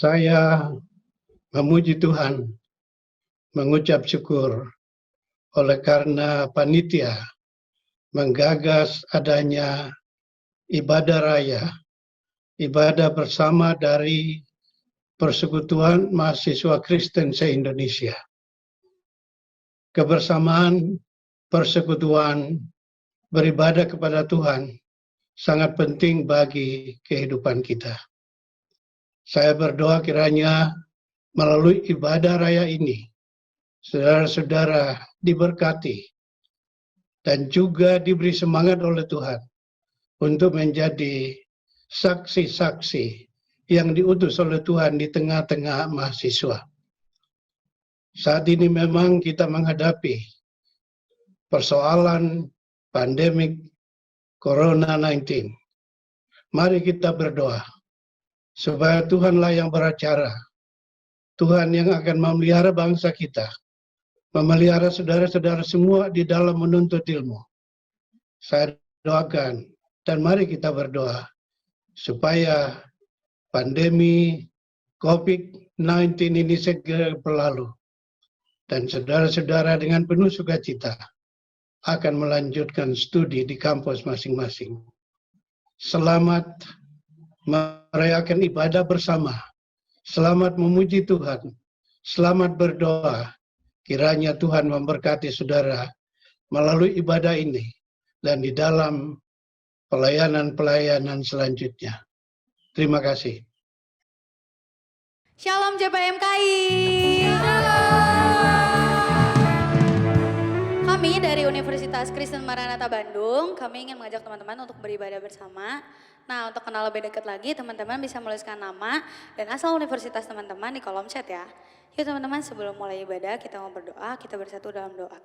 Saya memuji Tuhan, mengucap syukur oleh karena panitia menggagas adanya ibadah raya, ibadah bersama dari Persekutuan Mahasiswa Kristen se-Indonesia. Kebersamaan persekutuan beribadah kepada Tuhan sangat penting bagi kehidupan kita. Saya berdoa kiranya melalui ibadah raya ini, saudara-saudara diberkati dan juga diberi semangat oleh Tuhan untuk menjadi saksi-saksi yang diutus oleh Tuhan di tengah-tengah mahasiswa. Saat ini memang kita menghadapi persoalan pandemik Corona-19. Mari kita berdoa supaya Tuhanlah yang beracara. Tuhan yang akan memelihara bangsa kita, memelihara saudara-saudara semua di dalam menuntut ilmu. Saya doakan dan mari kita berdoa supaya pandemi COVID-19 ini segera berlalu dan saudara-saudara dengan penuh sukacita akan melanjutkan studi di kampus masing-masing. Selamat merayakan ibadah bersama. Selamat memuji Tuhan. Selamat berdoa. Kiranya Tuhan memberkati saudara melalui ibadah ini dan di dalam pelayanan-pelayanan selanjutnya. Terima kasih. Shalom JPMKI. Kami dari Universitas Kristen Maranatha Bandung, kami ingin mengajak teman-teman untuk beribadah bersama. Nah, untuk kenal lebih dekat lagi, teman-teman bisa menuliskan nama dan asal universitas teman-teman di kolom chat ya. Yuk teman-teman, sebelum mulai ibadah, kita mau berdoa, kita bersatu dalam doa.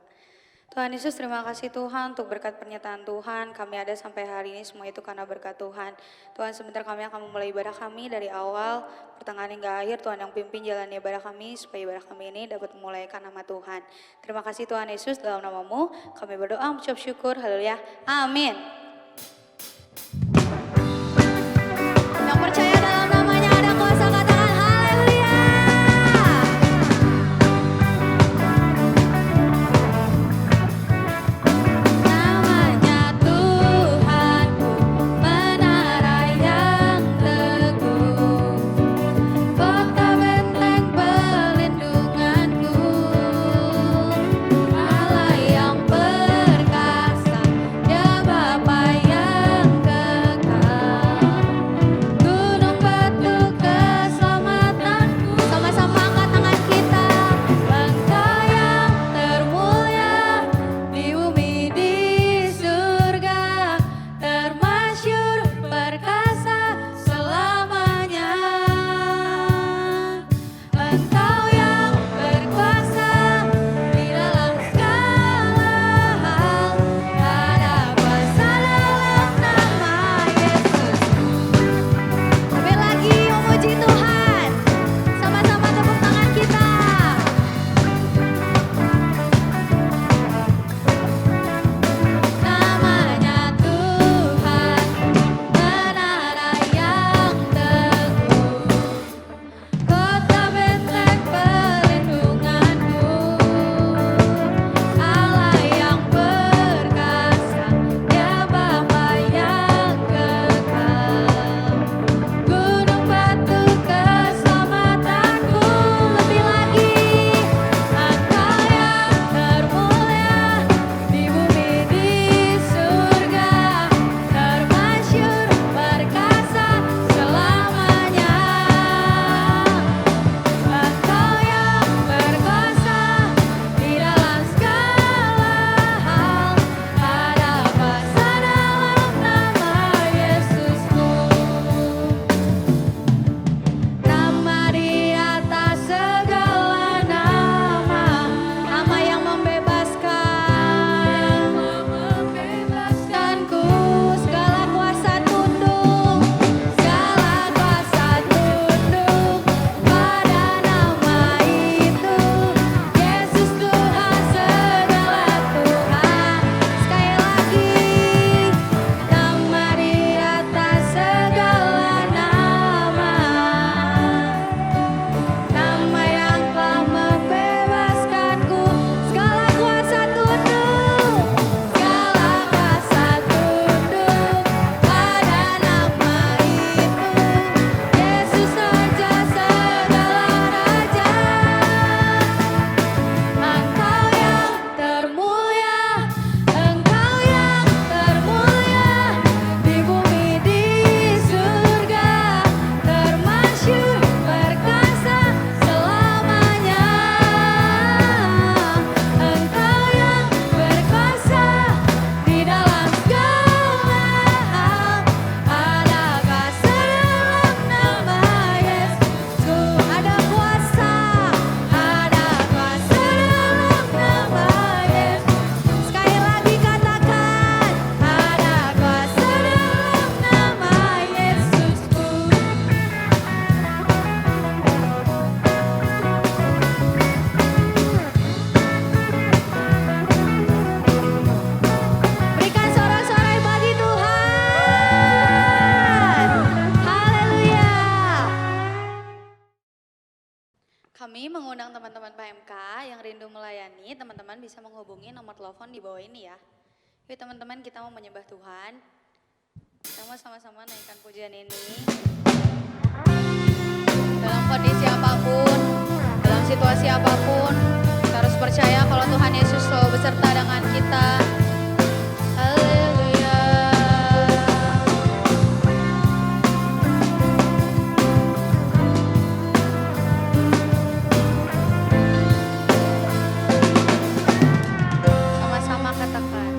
Tuhan Yesus, terima kasih Tuhan untuk berkat pernyataan Tuhan. Kami ada sampai hari ini semua itu karena berkat Tuhan. Tuhan, sebentar kami akan memulai ibadah kami dari awal, pertengahan hingga akhir. Tuhan yang pimpin jalan ibadah kami supaya ibadah kami ini dapat memulaikan nama Tuhan. Terima kasih Tuhan Yesus, dalam nama-Mu kami berdoa, mengucap syukur. Haleluya. Amin. Yang percaya dalam namanya ada kuasa, katakan haleluya. Namanya Tuhanku, menara yang teguh, kota benteng pelindunganku, Allah yang perkasa, Dia Bapa yang kekal, gunung batu keselamatanku. Sama-sama angkat tangan kita. Engkau yang termulia di bumi di surga, termasyhur perkasa selamanya. Engkau yang berkuasa di dalam segala hal, ada kuasa dalam nama Yesusku. Lebih lagi memuji Tuhan. Sama-sama tepuk tangan kita. Namanya Tuhan, menara yang teguh, kota benteng Kami mengundang teman-teman PMK yang rindu melayani, teman-teman bisa menghubungi nomor telepon di bawah ini ya. Yuk teman-teman, kita mau menyembah Tuhan. Kita mau sama-sama naikkan pujian ini. Dalam kondisi apapun, dalam situasi apapun, kita harus percaya kalau Tuhan Yesus selalu beserta dengan kita. Haleluya. Sama-sama katakan.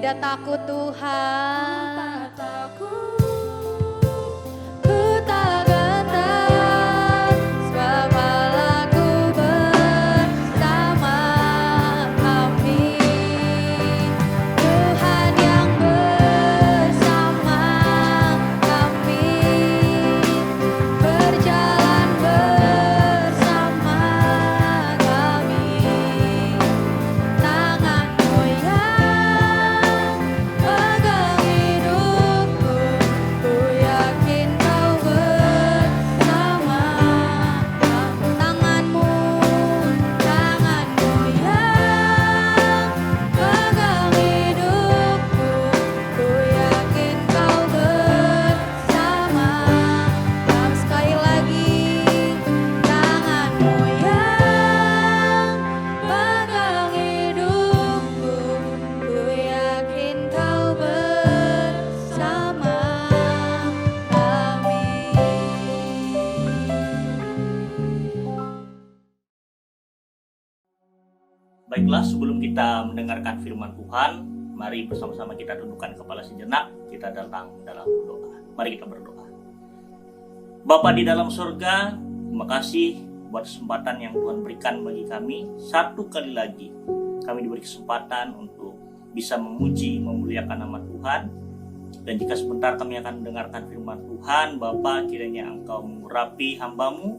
tidak takut Tuhan. Ku tak gentar, sebab Allah-Ku bersama kami. Tuhan yang bersama kami, berjalan bersama kami. Tangan-Mu yang pegang hidupku, Baiklah, sebelum kita mendengarkan firman Tuhan, mari bersama-sama kita tundukkan kepala sejenak, kita datang dalam doa. Mari kita berdoa. Bapa di dalam surga, terima kasih buat kesempatan yang Tuhan berikan bagi kami. Satu kali lagi kami diberi kesempatan untuk bisa memuji, memuliakan nama Tuhan. Dan jika sebentar kami akan mendengarkan firman Tuhan, Bapa, kiranya Engkau mengurapi hamba-Mu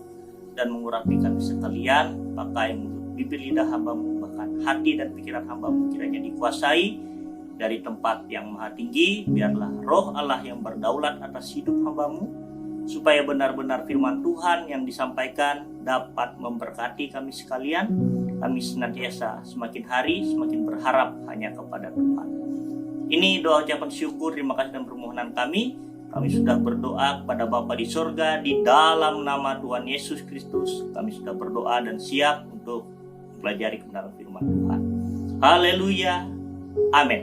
dan mengurapi kami sekalian, pakai mulut bibir lidah hamba-Mu, bahkan hati dan pikiran hamba-Mu kiranya dikuasai dari tempat yang maha tinggi. Biarlah roh Allah yang berdaulat atas hidup hamba-Mu, supaya benar-benar firman Tuhan yang disampaikan dapat memberkati kami sekalian. Kami senantiasa semakin hari semakin berharap hanya kepada Tuhan. Ini doa ucapan syukur, terima kasih dan permohonan kami. Kami sudah berdoa kepada Bapa di sorga, di dalam nama Tuhan Yesus Kristus. Kami sudah berdoa dan siap untuk pelajari kebenaran firman Tuhan. Haleluya, amin.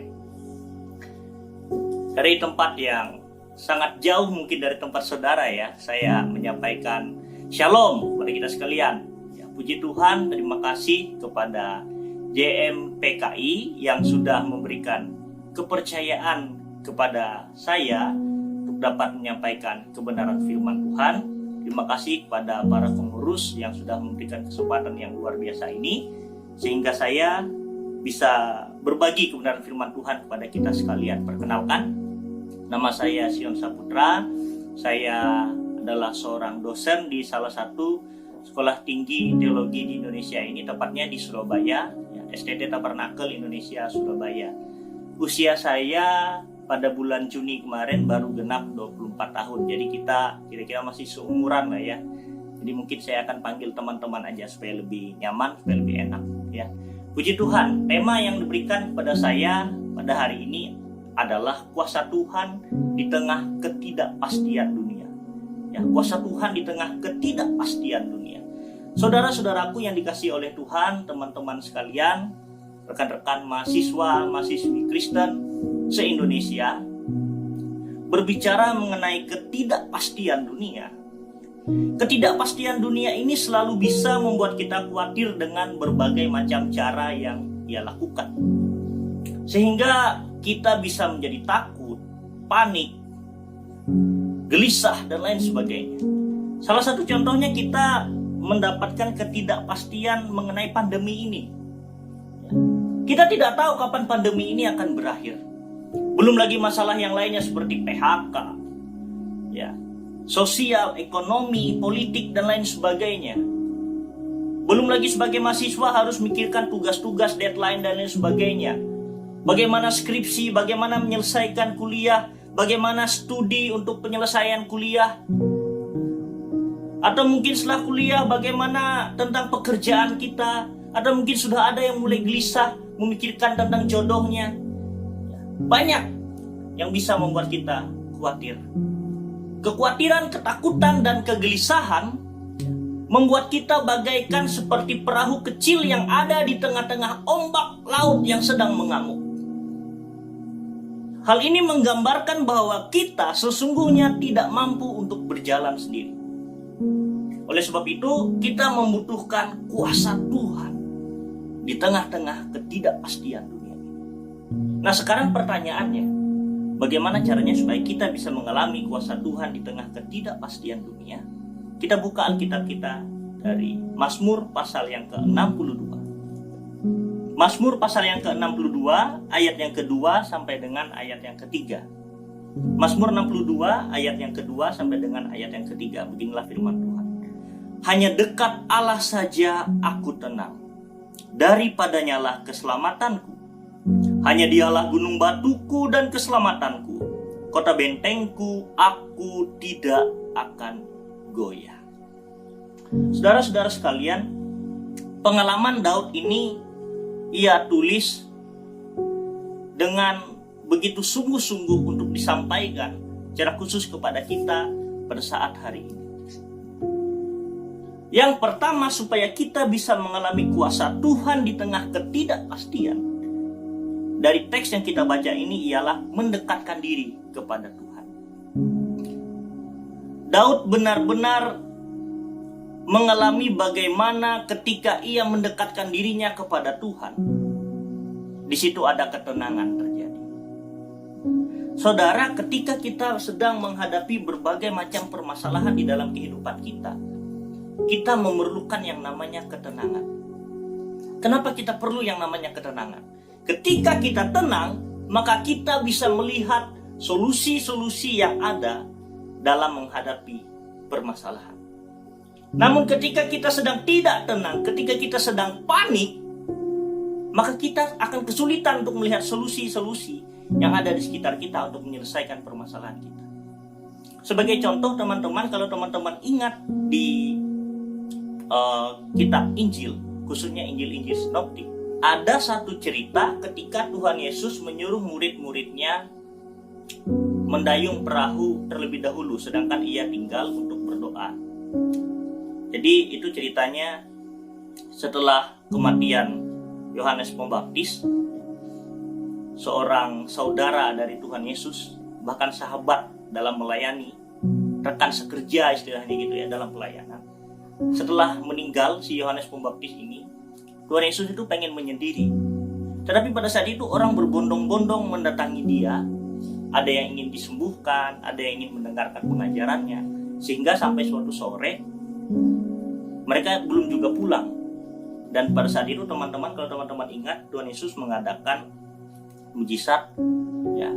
Dari tempat yang sangat jauh mungkin dari tempat saudara ya, saya menyampaikan shalom kepada kita sekalian. Ya, puji Tuhan, terima kasih kepada JMPKI yang sudah memberikan kepercayaan kepada saya untuk dapat menyampaikan kebenaran firman Tuhan. Terima kasih kepada para pengurus yang sudah memberikan kesempatan yang luar biasa ini, sehingga saya bisa berbagi kebenaran firman Tuhan kepada kita sekalian. Perkenalkan, nama saya Sion Saputra. Saya adalah seorang dosen di salah satu sekolah tinggi teologi di Indonesia ini, tepatnya di Surabaya, ya, STT Tabernakel Indonesia Surabaya. Usia saya pada bulan Juni kemarin baru genap 24 tahun. Jadi kita kira-kira masih seumuran lah ya. Jadi mungkin saya akan panggil teman-teman aja supaya lebih nyaman, supaya lebih enak ya. Puji Tuhan, tema yang diberikan kepada saya pada hari ini adalah kuasa Tuhan di tengah ketidakpastian dunia. Ya, kuasa Tuhan di tengah ketidakpastian dunia. Saudara-saudaraku yang dikasihi oleh Tuhan, teman-teman sekalian, rekan-rekan mahasiswa, mahasiswi Kristen se-Indonesia, berbicara mengenai ketidakpastian dunia. Ketidakpastian dunia ini selalu bisa membuat kita khawatir dengan berbagai macam cara yang ia lakukan. Sehingga kita bisa menjadi takut, panik, gelisah, dan lain sebagainya. Salah satu contohnya kita mendapatkan ketidakpastian mengenai pandemi ini. Kita tidak tahu kapan pandemi ini akan berakhir. Belum lagi masalah yang lainnya seperti PHK, ya, sosial, ekonomi, politik, dan lain sebagainya. Belum lagi sebagai mahasiswa harus mikirkan tugas-tugas, deadline, dan lain sebagainya. Bagaimana skripsi, bagaimana menyelesaikan kuliah, bagaimana studi untuk penyelesaian kuliah. Atau mungkin setelah kuliah bagaimana tentang pekerjaan kita. Atau mungkin sudah ada yang mulai gelisah memikirkan tentang jodohnya. Banyak yang bisa membuat kita khawatir. Kekhawatiran, ketakutan, dan kegelisahan membuat kita bagaikan seperti perahu kecil yang ada di tengah-tengah ombak laut yang sedang mengamuk. Hal ini menggambarkan bahwa kita sesungguhnya tidak mampu untuk berjalan sendiri. Oleh sebab itu, kita membutuhkan kuasa Tuhan di tengah-tengah ketidakpastian dunia ini. Nah, sekarang pertanyaannya, bagaimana caranya supaya kita bisa mengalami kuasa Tuhan di tengah ketidakpastian dunia? Kita buka Alkitab kita dari Mazmur pasal yang ke-62. Mazmur pasal yang ke-62, ayat yang kedua sampai dengan ayat yang ketiga. Mazmur 62, ayat yang kedua sampai dengan ayat yang ketiga. Beginilah firman Tuhan. Hanya dekat Allah saja aku tenang. Daripadanya lah keselamatanku. Hanya dialah gunung batuku dan keselamatanku. Kota bentengku, aku tidak akan goyah. Saudara-saudara sekalian, pengalaman Daud ini ia tulis dengan begitu sungguh-sungguh untuk disampaikan secara khusus kepada kita pada saat hari ini. Yang pertama, supaya kita bisa mengalami kuasa Tuhan di tengah ketidakpastian, dari teks yang kita baca ini ialah mendekatkan diri kepada Tuhan. Daud benar-benar mengalami bagaimana ketika ia mendekatkan dirinya kepada Tuhan, di situ ada ketenangan terjadi. Saudara, ketika kita sedang menghadapi berbagai macam permasalahan di dalam kehidupan kita memerlukan yang namanya ketenangan. Kenapa kita perlu yang namanya ketenangan? Ketika kita tenang, maka kita bisa melihat solusi-solusi yang ada dalam menghadapi permasalahan. Namun ketika kita sedang tidak tenang, ketika kita sedang panik, maka kita akan kesulitan untuk melihat solusi-solusi yang ada di sekitar kita untuk menyelesaikan permasalahan kita. Sebagai contoh teman-teman, kalau teman-teman ingat di kitab Injil, khususnya Injil-Injil Sinoptik, ada satu cerita ketika Tuhan Yesus menyuruh murid-muridnya mendayung perahu terlebih dahulu, sedangkan ia tinggal untuk berdoa. Jadi itu ceritanya setelah kematian Yohanes Pembaptis, seorang saudara dari Tuhan Yesus, bahkan sahabat dalam melayani, rekan sekerja istilahnya gitu ya dalam pelayanan. Setelah meninggal si Yohanes Pembaptis ini, Tuhan Yesus itu pengen menyendiri. Tetapi pada saat itu orang berbondong-bondong mendatangi dia. Ada yang ingin disembuhkan, ada yang ingin mendengarkan pengajarannya. Sehingga sampai suatu sore mereka belum juga pulang. Dan pada saat itu teman-teman, kalau teman-teman ingat, Tuhan Yesus mengadakan mujizat ya,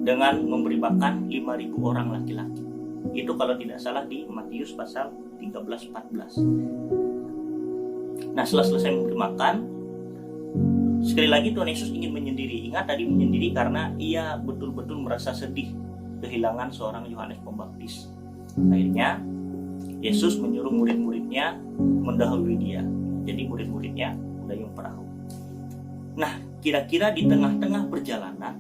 dengan memberi makan 5.000 orang laki-laki. Itu kalau tidak salah di Matius pasal 13-14. Nah, setelah selesai memberi makan, sekali lagi Tuhan Yesus ingin menyendiri. Ingat tadi menyendiri karena ia betul-betul merasa sedih kehilangan seorang Yohanes Pembaptis. Akhirnya Yesus menyuruh murid-muridnya mendahului dia. Jadi murid-muridnya mendayung perahu. Nah, kira-kira di tengah-tengah perjalanan,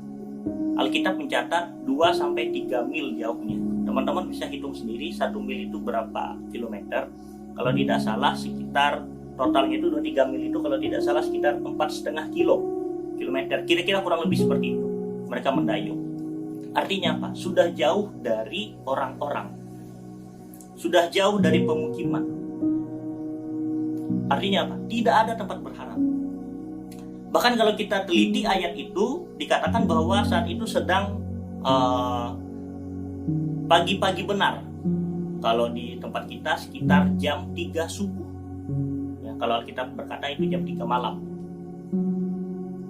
Alkitab mencatat 2-3 mil jauhnya. Teman-teman bisa hitung sendiri 1 mil itu berapa kilometer. Kalau tidak salah sekitar totalnya itu 2-3 mil itu kalau tidak salah sekitar 4,5 kilometer. Kira-kira kurang lebih seperti itu. Mereka mendayung. Artinya apa? Sudah jauh dari orang-orang. Sudah jauh dari pemukiman. Artinya apa? Tidak ada tempat berharap. Bahkan kalau kita teliti ayat itu, dikatakan bahwa saat itu sedang pagi-pagi benar. Kalau di tempat kita sekitar jam 3 subuh. Ya, kalau Alkitab berkata itu jam 3 malam.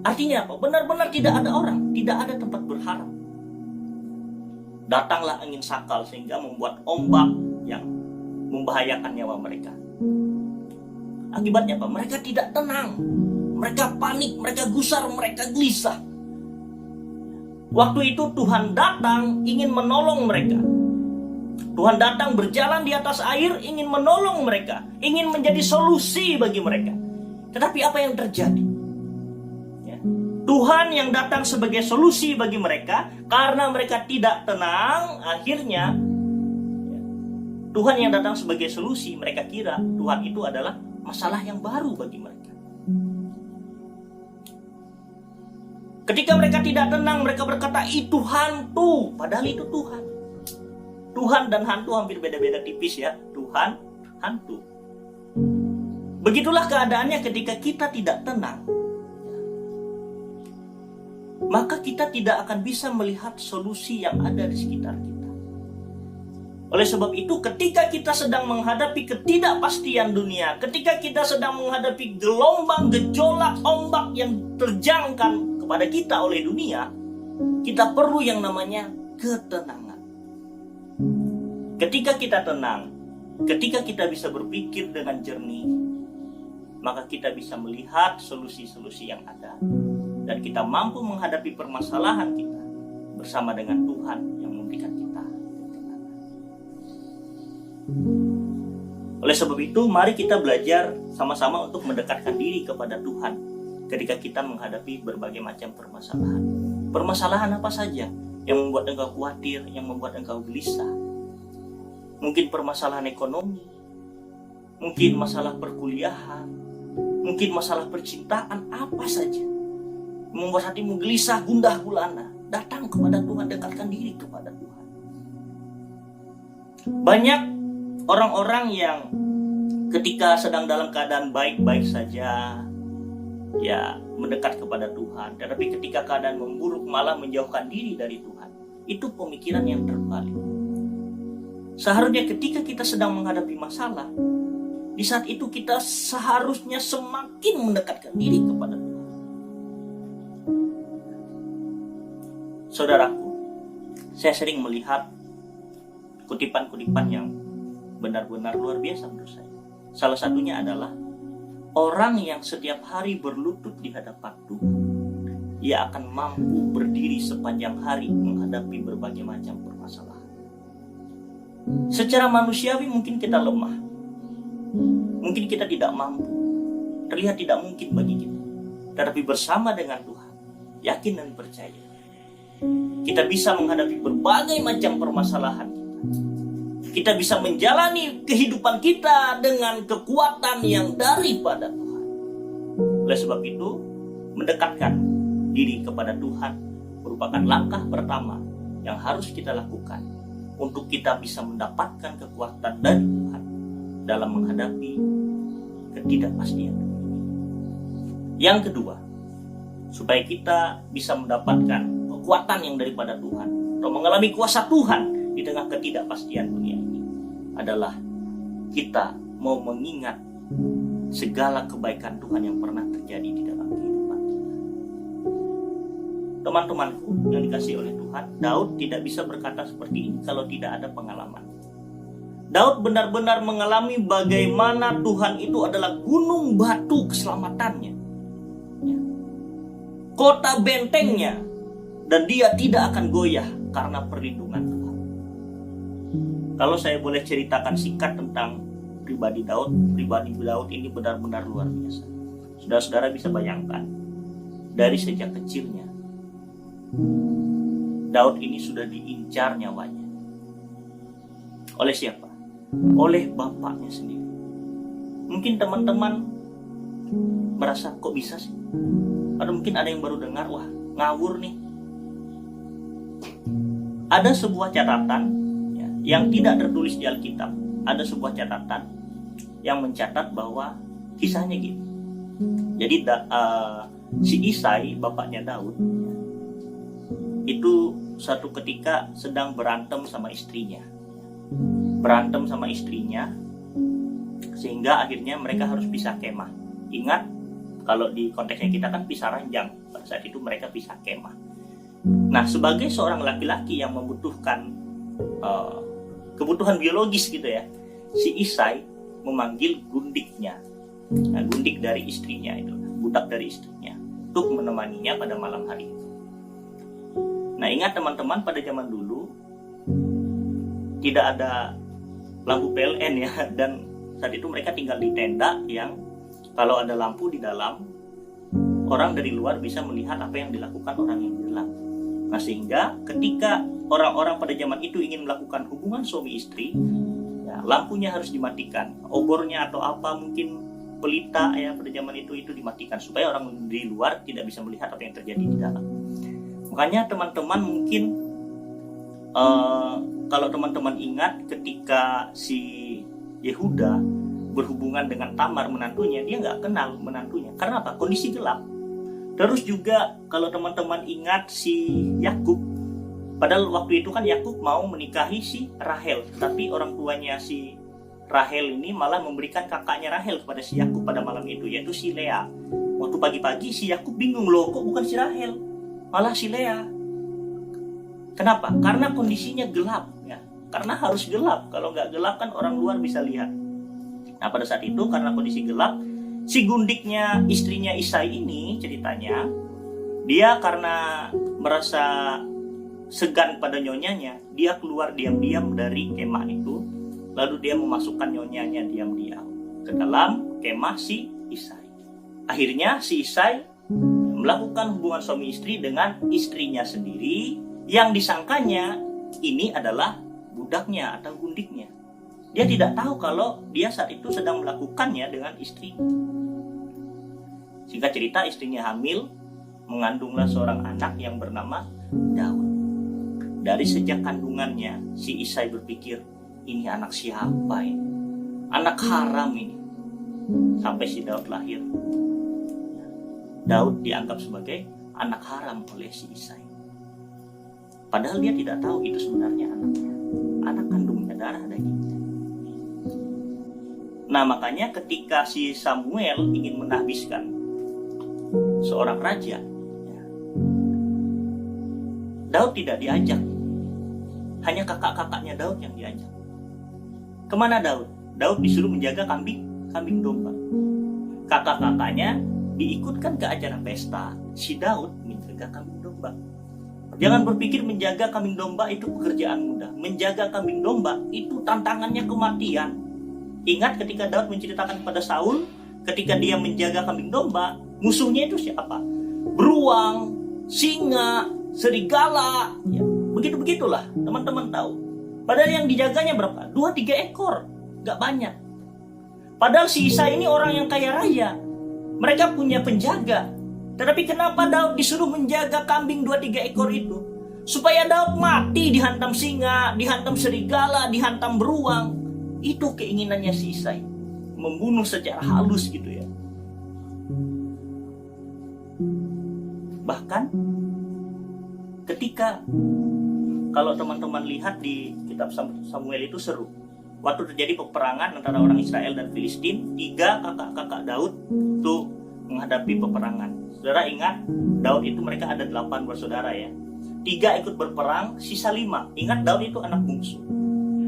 Artinya apa? Benar-benar tidak ada orang, tidak ada tempat berharap. Datanglah angin sakal sehingga membuat ombak yang membahayakan nyawa mereka. Akibatnya apa? Mereka tidak tenang. Mereka panik, mereka gusar, mereka gelisah. Waktu itu Tuhan datang ingin menolong mereka. Tuhan datang berjalan di atas air ingin menolong mereka, ingin menjadi solusi bagi mereka. Tetapi apa yang terjadi? Ya. Tuhan yang datang sebagai solusi bagi mereka, karena mereka tidak tenang, akhirnya ya, Tuhan yang datang sebagai solusi, mereka kira Tuhan itu adalah masalah yang baru bagi mereka. Ketika mereka tidak tenang, mereka berkata, itu hantu. Padahal itu Tuhan. Tuhan dan hantu hampir beda-beda tipis ya. Tuhan, hantu. Begitulah keadaannya ketika kita tidak tenang. Maka kita tidak akan bisa melihat solusi yang ada di sekitar kita. Oleh sebab itu, ketika kita sedang menghadapi ketidakpastian dunia, ketika kita sedang menghadapi gelombang, gejolak, ombak yang terjangkan pada kita oleh dunia, kita perlu yang namanya ketenangan. Ketika kita tenang, ketika kita bisa berpikir dengan jernih, maka kita bisa melihat solusi-solusi yang ada, dan kita mampu menghadapi permasalahan kita bersama dengan Tuhan yang memberikan kita ketenangan. Oleh sebab itu, mari kita belajar sama-sama untuk mendekatkan diri kepada Tuhan ketika kita menghadapi berbagai macam permasalahan. Permasalahan apa saja yang membuat engkau khawatir, yang membuat engkau gelisah? Mungkin permasalahan ekonomi, mungkin masalah perkuliahan, mungkin masalah percintaan, apa saja membuat hatimu gelisah, gundah gulana. Datang kepada Tuhan, dekatkan diri kepada Tuhan. Banyak orang-orang yang ketika sedang dalam keadaan baik-baik saja, ya mendekat kepada Tuhan. Tetapi ketika keadaan memburuk malah menjauhkan diri dari Tuhan. Itu pemikiran yang terbalik. Seharusnya ketika kita sedang menghadapi masalah, di saat itu kita seharusnya semakin mendekatkan diri kepada Tuhan. Saudaraku, saya sering melihat kutipan-kutipan yang benar-benar luar biasa menurut saya. Salah satunya adalah orang yang setiap hari berlutut di hadapan Tuhan, ia akan mampu berdiri sepanjang hari menghadapi berbagai macam permasalahan. Secara manusiawi mungkin kita lemah, mungkin kita tidak mampu, terlihat tidak mungkin bagi kita. Tetapi bersama dengan Tuhan, yakin dan percaya, kita bisa menghadapi berbagai macam permasalahan. Kita bisa menjalani kehidupan kita dengan kekuatan yang daripada Tuhan. Oleh sebab itu, mendekatkan diri kepada Tuhan merupakan langkah pertama yang harus kita lakukan untuk kita bisa mendapatkan kekuatan dari Tuhan dalam menghadapi ketidakpastian. Yang kedua, supaya kita bisa mendapatkan kekuatan yang daripada Tuhan atau mengalami kuasa Tuhan di tengah ketidakpastian dunia ini, adalah kita mau mengingat segala kebaikan Tuhan yang pernah terjadi di dalam kehidupan kita. Teman-temanku yang dikasihi oleh Tuhan, Daud tidak bisa berkata seperti ini kalau tidak ada pengalaman. Daud benar-benar mengalami bagaimana Tuhan itu adalah gunung batu keselamatannya, kota bentengnya, dan dia tidak akan goyah karena perlindungan Tuhan. Kalau saya boleh ceritakan singkat tentang pribadi Daud ini benar-benar luar biasa. Saudara-saudara bisa bayangkan, dari sejak kecilnya, Daud ini sudah diincar nyawanya. Oleh siapa? Oleh bapaknya sendiri. Mungkin teman-teman merasa, kok bisa sih? Atau mungkin ada yang baru dengar, wah ngawur nih. Ada sebuah catatan yang tidak tertulis di Alkitab. Ada sebuah catatan yang mencatat bahwa kisahnya gini. Jadi si Isai, bapaknya Daud, itu suatu ketika sedang berantem sama istrinya. Sehingga akhirnya mereka harus pisah kemah. Ingat, kalau di konteksnya kita kan pisah ranjang. Pada saat itu mereka pisah kemah. Nah, sebagai seorang laki-laki yang membutuhkan kebutuhan biologis gitu ya, si Isai memanggil gundiknya, gundik dari istrinya itu, budak dari istrinya, untuk menemaninya pada malam hari itu. Nah, ingat teman-teman, pada zaman dulu tidak ada lampu PLN ya, dan saat itu mereka tinggal di tenda yang kalau ada lampu di dalam, orang dari luar bisa melihat apa yang dilakukan orang yang di dalam. Nah, sehingga ketika orang-orang pada zaman itu ingin melakukan hubungan suami istri, ya, lampunya harus dimatikan, obornya atau apa mungkin pelita ya pada zaman itu dimatikan supaya orang di luar tidak bisa melihat apa yang terjadi di dalam. Makanya teman-teman mungkin kalau teman-teman ingat ketika si Yehuda berhubungan dengan Tamar menantunya, dia nggak kenal menantunya. Karena apa? Kondisi gelap. Terus juga kalau teman-teman ingat si Yakub, padahal waktu itu kan Yakub mau menikahi si Rahel, tapi orang tuanya si Rahel ini malah memberikan kakaknya Rahel kepada si Yakub pada malam itu, yaitu si Lea. Waktu pagi-pagi si Yakub bingung, loh kok bukan si Rahel, malah si Lea. Kenapa? Karena kondisinya gelap ya. Karena harus gelap, kalau nggak gelap kan orang luar bisa lihat. Nah, pada saat itu karena kondisi gelap, si gundiknya istrinya Isai ini ceritanya, dia karena merasa segan pada nyonyanya, dia keluar diam-diam dari kemah itu, lalu dia memasukkan nyonyanya diam-diam ke dalam kemah si Isai. Akhirnya si Isai melakukan hubungan suami istri dengan istrinya sendiri, yang disangkanya ini adalah budaknya atau gundiknya. Dia tidak tahu kalau dia saat itu sedang melakukannya dengan istri. Singkat cerita, istrinya hamil, mengandunglah seorang anak yang bernama Daud. Dari sejak kandungannya, si Isai berpikir, ini anak siapa ini? Anak haram ini. Sampai si Daud lahir. Daud dianggap sebagai anak haram oleh si Isai. Padahal dia tidak tahu itu sebenarnya anaknya. Anak kandungnya, darah dagingnya. Nah, makanya ketika si Samuel ingin menahbiskan seorang raja, ya, Daud tidak diajak. Hanya kakak-kakaknya Daud yang diajak. Kemana Daud? Daud disuruh menjaga kambing domba. Kakak-kakaknya diikutkan ke acara pesta. Si Daud menjaga kambing domba. Jangan berpikir menjaga kambing domba itu pekerjaan mudah. Menjaga kambing domba itu tantangannya kematian. Ingat ketika Daud menceritakan kepada Saul, ketika dia menjaga kambing domba, musuhnya itu siapa? Beruang, singa, serigala, ya, begitu-begitulah, teman-teman tahu. Padahal yang dijaganya berapa? 2-3 ekor, gak banyak. Padahal si Isai ini orang yang kaya raya. Mereka punya penjaga. Tetapi kenapa Daud disuruh menjaga kambing 2-3 ekor itu? Supaya Daud mati dihantam singa, dihantam serigala, dihantam beruang. Itu keinginannya si Isai. Membunuh secara halus gitu ya. Bahkan ketika, kalau teman-teman lihat di kitab Samuel itu seru. Waktu terjadi peperangan antara orang Israel dan Filistin, 3 kakak-kakak Daud itu menghadapi peperangan. Saudara ingat, Daud itu mereka ada 8 bersaudara ya. 3 ikut berperang, sisa 5. Ingat, Daud itu anak bungsu.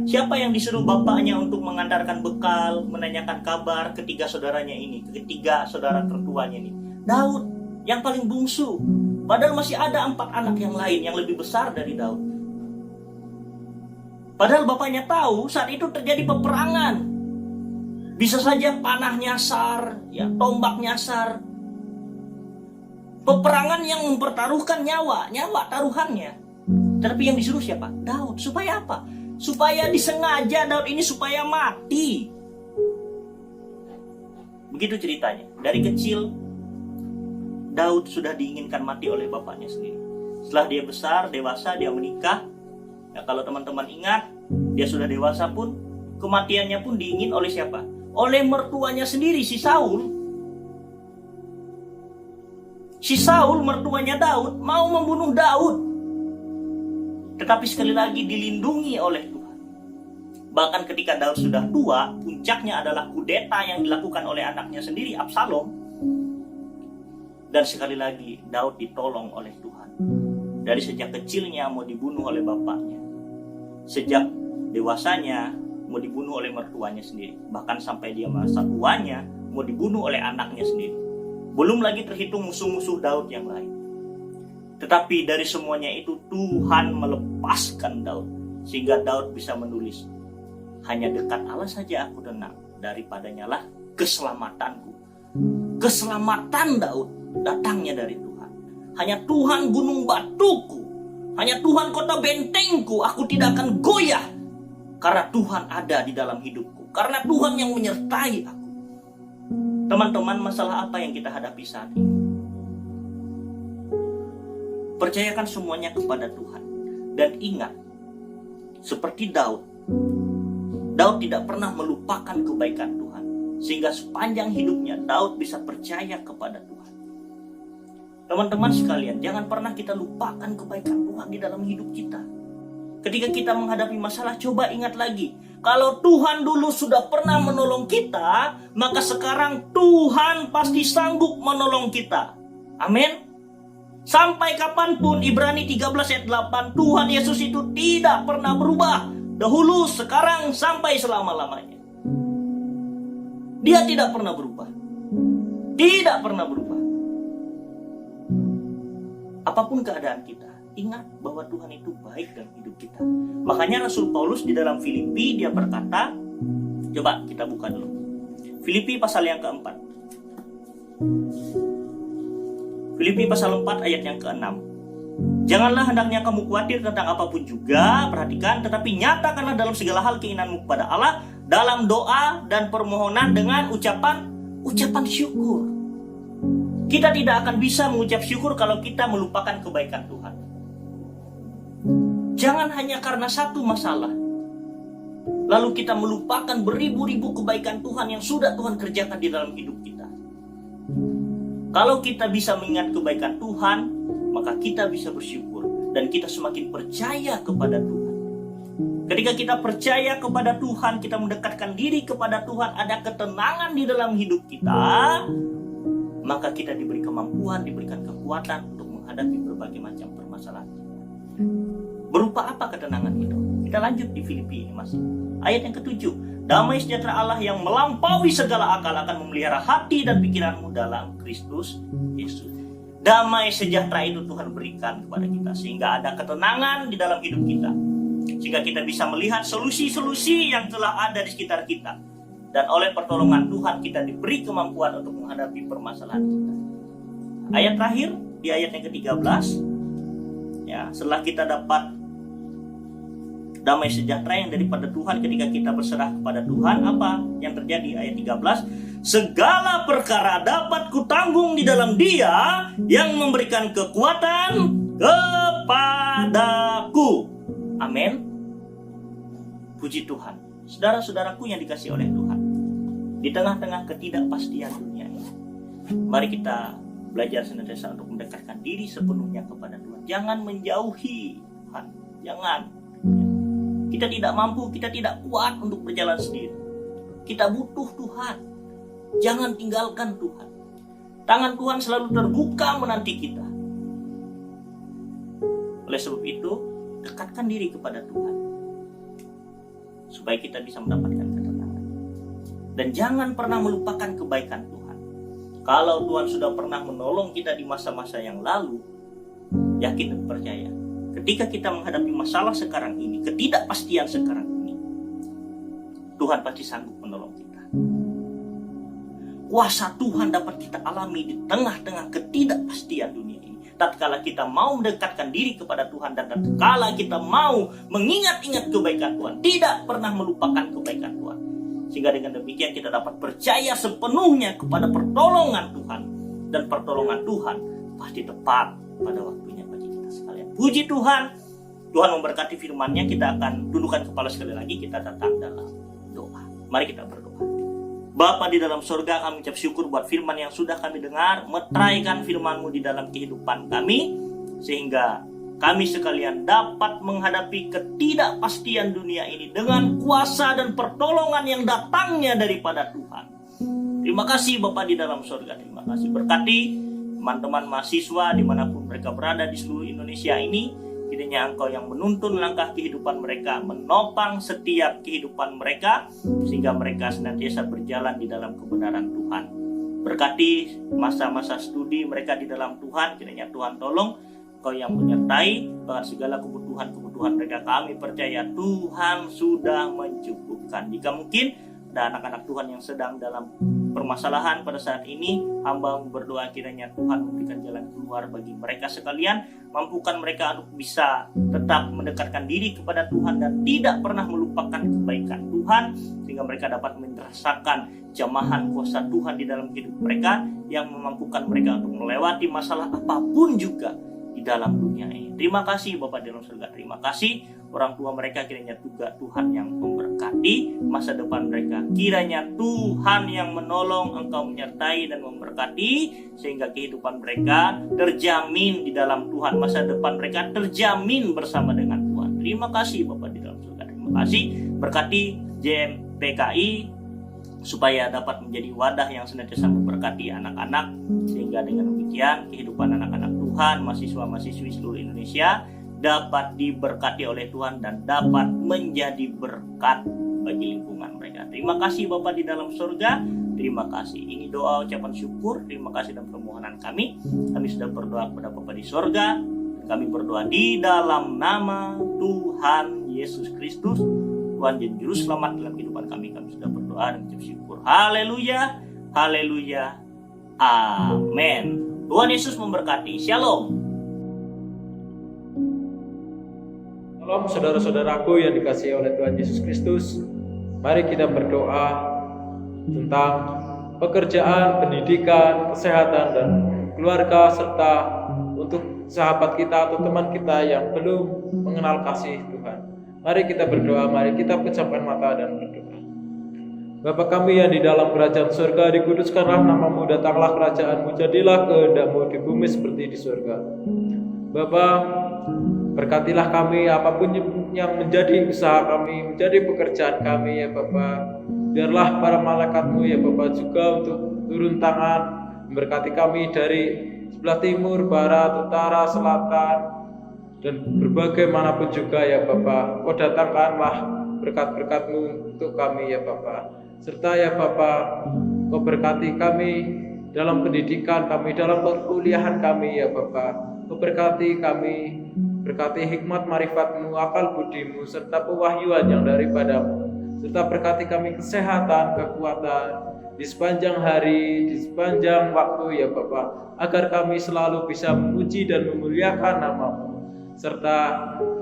Siapa yang disuruh bapaknya untuk mengantarkan bekal, menanyakan kabar ketiga saudaranya ini, ketiga saudara tertuanya ini? Daud, yang paling bungsu. Padahal masih ada 4 anak yang lain yang lebih besar dari Daud. Padahal bapaknya tahu saat itu terjadi peperangan. Bisa saja panah nyasar, ya, tombak nyasar. Peperangan yang mempertaruhkan nyawa taruhannya. Tetapi yang disuruh siapa? Daud. Supaya apa? Supaya disengaja Daud ini supaya mati. Begitu ceritanya. Dari kecil Daud sudah diinginkan mati oleh bapaknya sendiri. Setelah dia besar, dewasa, dia menikah. Ya, kalau teman-teman ingat, dia sudah dewasa pun, kematiannya pun diingin oleh siapa? Oleh mertuanya sendiri, si Saul. Si Saul, mertuanya Daud, mau membunuh Daud. Tetapi sekali lagi dilindungi oleh Tuhan. Bahkan ketika Daud sudah tua, puncaknya adalah kudeta yang dilakukan oleh anaknya sendiri, Absalom. Dan sekali lagi Daud ditolong oleh Tuhan. Dari sejak kecilnya mau dibunuh oleh bapaknya, sejak dewasanya mau dibunuh oleh mertuanya sendiri, bahkan sampai dia masa tuanya mau dibunuh oleh anaknya sendiri. Belum lagi terhitung musuh-musuh Daud yang lain. Tetapi dari semuanya itu Tuhan melepaskan Daud, sehingga Daud bisa menulis, hanya dekat Allah saja aku tenang, daripadanya lah keselamatanku. Keselamatan Daud datangnya dari Tuhan. Hanya Tuhan gunung batuku, hanya Tuhan kota bentengku, aku tidak akan goyah. Karena Tuhan ada di dalam hidupku, karena Tuhan yang menyertai aku. Teman-teman, masalah apa yang kita hadapi saat ini? Percayakan semuanya kepada Tuhan. Dan ingat, seperti Daud tidak pernah melupakan kebaikan Tuhan. Sehingga sepanjang hidupnya Daud bisa percaya kepada Tuhan. Teman-teman sekalian, jangan pernah kita lupakan kebaikan Tuhan di dalam hidup kita. Ketika kita menghadapi masalah, coba ingat lagi. Kalau Tuhan dulu sudah pernah menolong kita, maka sekarang Tuhan pasti sanggup menolong kita. Amin. Sampai kapanpun, Ibrani 13 ayat 8, Tuhan Yesus itu tidak pernah berubah. Dahulu, sekarang, sampai selama-lamanya. Dia tidak pernah berubah. Tidak pernah berubah. Apapun keadaan kita, ingat bahwa Tuhan itu baik dalam hidup kita. Makanya Rasul Paulus di dalam Filipi dia berkata, coba kita buka dulu. Filipi pasal yang keempat. Filipi pasal 4 ayat yang ke-6. Janganlah hendaknya kamu khawatir tentang apapun juga, perhatikan, tetapi nyatakanlah dalam segala hal keinginanmu kepada Allah, dalam doa dan permohonan dengan ucapan syukur. Kita tidak akan bisa mengucap syukur kalau kita melupakan kebaikan Tuhan. Jangan hanya karena satu masalah. lalu kita melupakan beribu-ribu kebaikan Tuhan yang sudah Tuhan kerjakan di dalam hidup kita. Kalau kita bisa mengingat kebaikan Tuhan, maka kita bisa bersyukur dan kita semakin percaya kepada Tuhan. Ketika kita percaya kepada Tuhan, kita mendekatkan diri kepada Tuhan, ada ketenangan di dalam hidup kita, maka kita diberi kemampuan, diberikan kekuatan untuk menghadapi berbagai macam permasalahan. Berupa apa ketenangan itu? Kita lanjut di Filipi ini masih. Ayat yang ke-7. Damai sejahtera Allah yang melampaui segala akal akan memelihara hati dan pikiranmu dalam Kristus Yesus. Damai sejahtera itu Tuhan berikan kepada kita sehingga ada ketenangan di dalam hidup kita. Sehingga kita bisa melihat solusi-solusi yang telah ada di sekitar kita. Dan oleh pertolongan Tuhan kita diberi kemampuan untuk menghadapi permasalahan kita. Ayat terakhir di ayat yang ke-13. Ya, setelah kita dapat damai sejahtera yang daripada Tuhan ketika kita berserah kepada Tuhan, apa yang terjadi? Ayat 13. Segala perkara dapat kutanggung di dalam Dia yang memberikan kekuatan kepadaku. Amin. Puji Tuhan. Saudara-saudaraku yang dikasihi oleh Tuhan, di tengah-tengah ketidakpastian dunia ini, mari kita belajar senantiasa untuk mendekatkan diri sepenuhnya kepada Tuhan. Jangan menjauhi Tuhan. Jangan. Kita tidak mampu, kita tidak kuat untuk berjalan sendiri. Kita butuh Tuhan. Jangan tinggalkan Tuhan. Tangan Tuhan selalu terbuka menanti kita. Oleh sebab itu, dekatkan diri kepada Tuhan, supaya kita bisa mendapatkan ketenangan. Dan jangan pernah melupakan kebaikan Tuhan. Kalau Tuhan sudah pernah menolong kita di masa-masa yang lalu, yakin dan percaya, ketika kita menghadapi masalah sekarang ini, ketidakpastian sekarang ini, Tuhan pasti sanggup menolong kita. Kuasa Tuhan dapat kita alami di tengah-tengah ketidakpastian dunia ini. Tatkala kita mau mendekatkan diri kepada Tuhan dan tatkala kita mau mengingat-ingat kebaikan Tuhan, tidak pernah melupakan kebaikan Tuhan. Sehingga dengan demikian kita dapat percaya sepenuhnya kepada pertolongan Tuhan. Dan pertolongan Tuhan pasti tepat pada waktunya bagi kita sekalian. Puji Tuhan. Tuhan memberkati firman-Nya. Kita akan tundukkan kepala sekali lagi. Kita datang dalam doa. Mari kita berdoa. Bapa di dalam surga, kami ucap syukur buat firman yang sudah kami dengar. Meteraikan firman-Mu di dalam kehidupan kami, sehingga kami sekalian dapat menghadapi ketidakpastian dunia ini dengan kuasa dan pertolongan yang datangnya daripada Tuhan. Terima kasih Bapa di dalam surga. Terima kasih. Berkati teman-teman mahasiswa dimanapun mereka berada di seluruh Indonesia ini. Kiranya Engkau yang menuntun langkah kehidupan mereka, menopang setiap kehidupan mereka, sehingga mereka senantiasa berjalan di dalam kebenaran Tuhan. Berkati masa-masa studi mereka di dalam Tuhan, kiranya Tuhan tolong Engkau yang menyertai dengan segala kebutuhan-kebutuhan mereka. Kami percaya Tuhan sudah mencukupkan. Jika mungkin ada anak-anak Tuhan yang sedang dalam permasalahan pada saat ini, hamba berdoa kiranya Tuhan memberikan jalan keluar bagi mereka sekalian, mampukan mereka untuk bisa tetap mendekatkan diri kepada Tuhan dan tidak pernah melupakan kebaikan Tuhan, sehingga mereka dapat merasakan jamahan kuasa Tuhan di dalam hidup mereka yang memampukan mereka untuk melewati masalah apapun juga di dalam dunia ini. Terima kasih Bapa di dalam surga. Terima kasih orang tua mereka, kiranya juga Tuhan yang memberkati masa depan mereka. Kiranya Tuhan yang menolong, Engkau menyertai dan memberkati, sehingga kehidupan mereka terjamin di dalam Tuhan. Masa depan mereka terjamin bersama dengan Tuhan. Terima kasih Bapa di dalam surga. Terima kasih. Berkati JMPKI supaya dapat menjadi wadah yang senantiasa memberkati anak-anak, sehingga dengan demikian kehidupan anak-anak Tuhan, mahasiswa-mahasiswi seluruh Indonesia dapat diberkati oleh Tuhan dan dapat menjadi berkat bagi lingkungan mereka. Terima kasih Bapa di dalam surga. Terima kasih. Ini doa ucapan syukur. Terima kasih dan permohonan kami. Kami sudah berdoa kepada Bapa di surga. Kami berdoa di dalam nama Tuhan Yesus Kristus, Tuhan dan Juru Selamat dalam kehidupan kami. Kami sudah berdoa dan ucap syukur. Haleluya. Haleluya. Amin. Tuhan Yesus memberkati. Shalom. Shalom saudara-saudaraku yang dikasihi oleh Tuhan Yesus Kristus. Mari kita berdoa tentang pekerjaan, pendidikan, kesehatan, dan keluarga, serta untuk sahabat kita atau teman kita yang belum mengenal kasih Tuhan. Mari kita berdoa, mari kita pejamkan mata dan berdoa. Bapa kami yang di dalam kerajaan surga, dikuduskanlah namamu, datanglah kerajaanmu, jadilah kehendakmu di bumi seperti di surga. Bapa, berkatilah kami apapun yang menjadi usaha kami, menjadi pekerjaan kami ya Bapa. Biarlah para malaikatmu ya Bapa juga untuk turun tangan memberkati kami dari sebelah timur, barat, utara, selatan, dan berbagai manapun juga ya Bapa. Kau datangkanlah berkat-berkat-Mu untuk kami ya Bapa. Serta ya Bapa, Kau berkati kami dalam pendidikan kami, dalam perkuliahan kami ya Bapa. Kau berkati kami, berkati hikmat marifat-Mu, akal budi-Mu, serta pewahyuan yang daripadamu. Serta berkati kami kesehatan, kekuatan di sepanjang hari, di sepanjang waktu ya Bapa, agar kami selalu bisa memuji dan memuliakan nama-Mu. Serta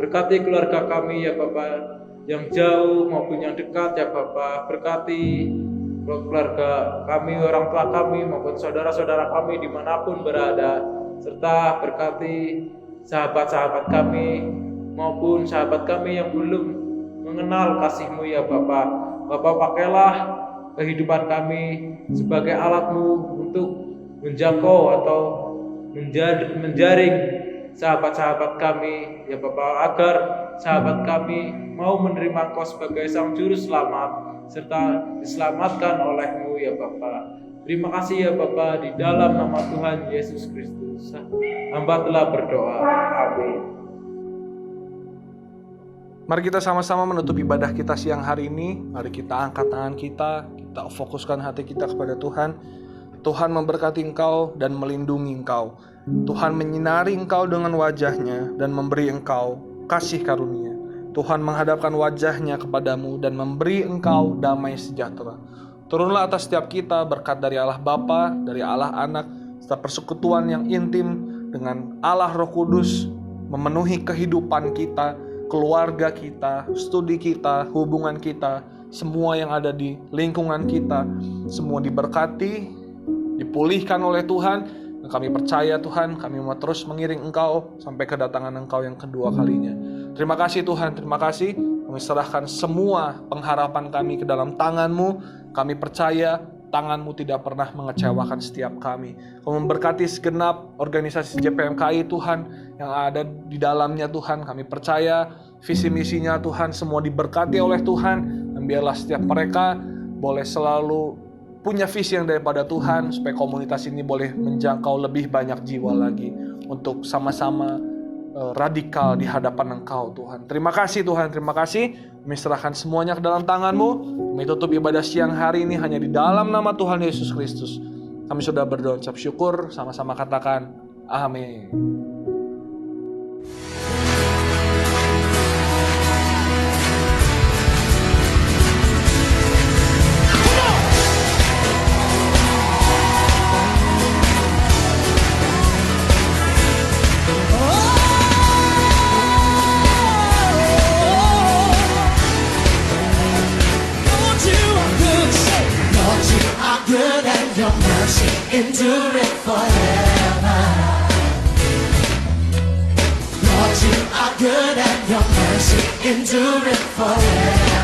berkati keluarga kami ya Bapa, yang jauh maupun yang dekat ya Bapa. Berkati keluarga kami, orang tua kami maupun saudara-saudara kami dimanapun berada. Serta berkati sahabat-sahabat kami maupun sahabat kami yang belum mengenal kasih-Mu ya Bapa. Bapa, pakailah kehidupan kami sebagai alat-Mu untuk menjangkau atau menjaring sahabat-sahabat kami ya Bapa, agar sahabat kami mau menerima Engkau sebagai Sang Juru Selamat serta diselamatkan oleh-Mu ya Bapa. Terima kasih ya Bapa, di dalam nama Tuhan Yesus Kristus hamba telah berdoa. Amin. Mari kita sama-sama menutup ibadah kita siang hari ini. Mari kita angkat tangan kita fokuskan hati kita kepada Tuhan. Tuhan memberkati engkau dan melindungi engkau. Tuhan menyinari engkau dengan wajahnya dan memberi engkau kasih karunia. Tuhan menghadapkan wajahnya kepadamu dan memberi engkau damai sejahtera. Turunlah atas setiap kita berkat dari Allah Bapa, dari Allah Anak, serta persekutuan yang intim dengan Allah Roh Kudus memenuhi kehidupan kita, keluarga kita, studi kita, hubungan kita, semua yang ada di lingkungan kita, semua diberkati, dipulihkan oleh Tuhan. Dan kami percaya Tuhan, kami mau terus mengiring Engkau sampai kedatangan Engkau yang kedua kalinya. Terima kasih Tuhan, terima kasih. Kami serahkan semua pengharapan kami ke dalam tangan-Mu. Kami percaya tangan-Mu tidak pernah mengecewakan setiap kami. Kau memberkati segenap organisasi JPMKI Tuhan yang ada di dalamnya Tuhan. Kami percaya visi misinya Tuhan semua diberkati oleh Tuhan. Dan biarlah setiap mereka boleh selalu punya visi yang daripada Tuhan, supaya komunitas ini boleh menjangkau lebih banyak jiwa lagi untuk sama-sama radikal di hadapan Engkau Tuhan. Terima kasih Tuhan, terima kasih. Kami serahkan semuanya ke dalam tangan-Mu. Kami tutup ibadah siang hari ini hanya di dalam nama Tuhan Yesus Kristus. Kami sudah berdoa ucap syukur, sama-sama katakan amin. Endure forever. Lord, you are good and your mercy endure forever.